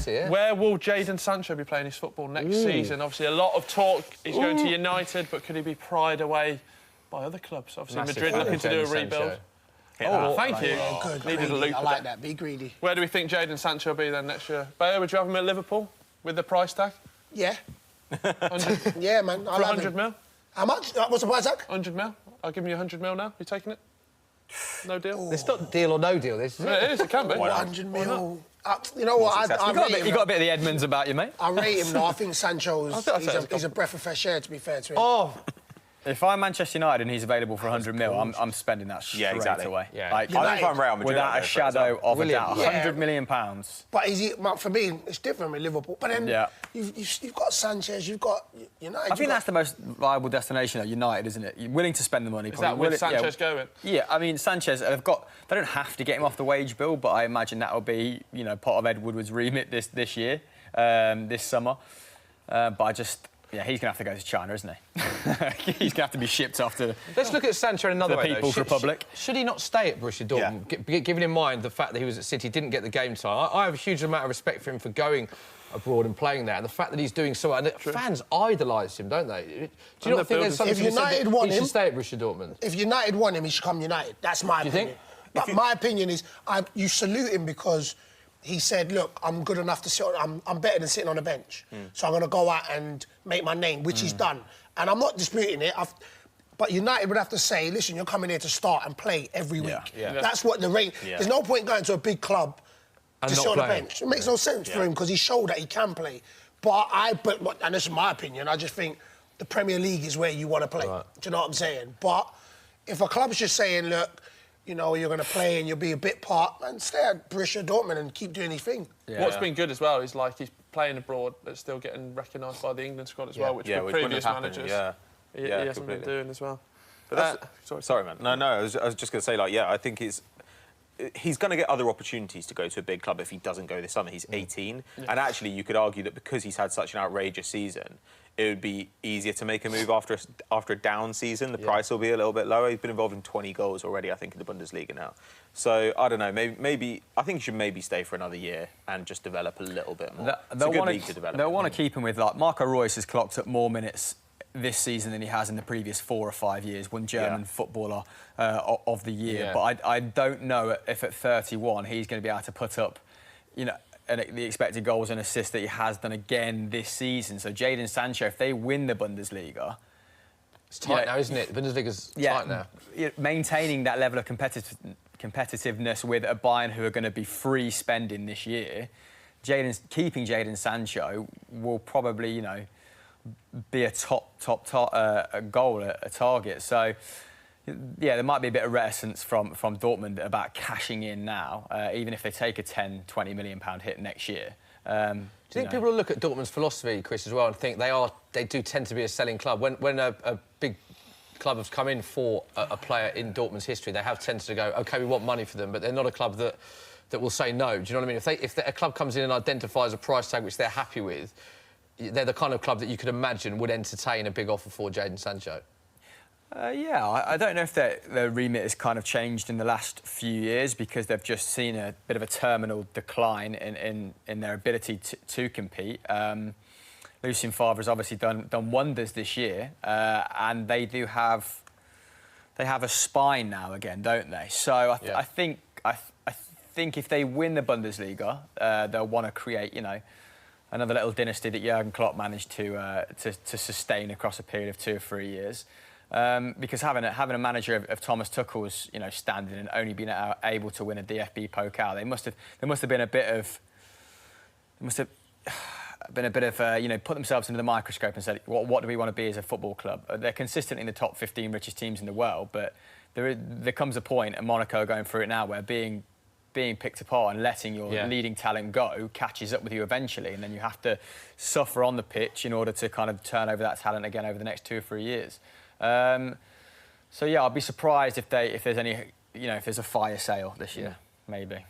City, yeah. Where will Jadon Sancho be playing his football next season? Obviously, a lot of talk. He's going to United, but could he be pried away by other clubs? Obviously, Madrid looking to do a rebuild. Thank you. Good. Needed a loop. I like that. Be greedy. Where do we think Jadon Sancho will be then next year? Bayer, would you have him at Liverpool with the price tag? Yeah. Yeah, man. For 100 mil? How much? What's the price tag? 100 mil. I'll give you 100 mil now. You taking it? No deal? It's not deal or no deal, this is it? It is, it can be. 100 mil. You know what? You got a bit of the Edmonds about you, mate. I rate him, though. I think Sancho's he's a breath of fresh air, to be fair to him. Oh, if I'm Manchester United and he's available for 100 mil, I'm spending that straight away. Yeah. Like, I think I'm Real Madrid without a shadow of a doubt. £100 million. But for me, it's different with Liverpool. But then you've got Sanchez, you've got United. I think that's the most viable destination at United, isn't it? You're willing to spend the money. Is that with Sanchez going? Yeah, I mean, Sanchez, they don't have to get him off the wage bill, but I imagine that'll be, part of Ed Woodward's remit this year, this summer. But I just... Yeah, he's going to have to go to China, isn't he? He's going to have to be shipped off to... Let's look at Sancho in another way, the People's Republic. Should he not stay at Borussia Dortmund, given in mind the fact that he was at City, didn't get the game time? I have a huge amount of respect for him for going abroad and playing there, and the fact that he's doing so well. And fans idolise him, don't they? Do you not think there's something if United want he him, should stay at Borussia Dortmund? If United want him, he should come United. That's my opinion. Think? But my opinion is, you salute him because he said, look, I'm good enough to sit on... I'm better than sitting on a bench. So I'm going to go out and make my name, which he's done. And I'm not disputing it. But United would have to say, listen, you're coming here to start and play every week. Yeah. That's what the rate... There's no point going to a big club to sit on the bench. It makes no sense for him because he showed that he can play. And this is my opinion, I just think the Premier League is where you want to play. Right. Do you know what I'm saying? But if a club's just saying, look... you're going to play and you'll be a bit part, and stay at Borussia Dortmund and keep doing his thing. Yeah. What's been good as well is he's playing abroad, but still getting recognised by the England squad as well, which with previous managers he hasn't been doing as well. But sorry, man. No, I was just going to say, I think he's going to get other opportunities to go to a big club if he doesn't go this summer. He's 18, and actually you could argue that because he's had such an outrageous season, it would be easier to make a move after a down season. The price will be a little bit lower. He's been involved in 20 goals already, I think, in the Bundesliga now. So, I don't know, maybe I think he should maybe stay for another year and just develop a little bit more. It's a good league to develop. They'll want to keep him with, Marco Reus has clocked up more minutes this season than he has in the previous 4 or 5 years, won German Footballer of the Year. But I don't know if at 31 he's going to be able to put up, the expected goals and assists that he has done again this season. So Jadon Sancho, if they win the Bundesliga... It's tight now, isn't it? The Bundesliga's tight now. Maintaining that level of competitiveness with a Bayern who are going to be free spending this year, keeping Jadon Sancho will probably, be a top goal, a target. So... yeah, there might be a bit of reticence from Dortmund about cashing in now, even if they take a £10, £20 million hit next year. Do you think people will look at Dortmund's philosophy, Chris, as well, and think they do tend to be a selling club? When a big club has come in for a player in Dortmund's history, they have tended to go, OK, we want money for them, but they're not a club that will say no. Do you know what I mean? If a club comes in and identifies a price tag which they're happy with, they're the kind of club that you could imagine would entertain a big offer for Jadon Sancho. I don't know if their remit has kind of changed in the last few years because they've just seen a bit of a terminal decline in their ability to compete. Lucien Favre has obviously done wonders this year, and they have a spine now again, don't they? So I think if they win the Bundesliga, they'll want to create, another little dynasty that Jurgen Klopp managed to sustain across a period of 2 or 3 years. Because having a manager of Thomas Tuchel's, standing and only being able to win a DFB Pokal, there must have been a bit of, put themselves into the microscope and said, what do we want to be as a football club? They're consistently in the top 15 richest teams in the world, but there comes a point, and Monaco are going through it now, where being picked apart and letting your leading talent go catches up with you eventually, and then you have to suffer on the pitch in order to kind of turn over that talent again over the next 2 or 3 years. I'd be surprised if there's any, if there's a fire sale this year, maybe.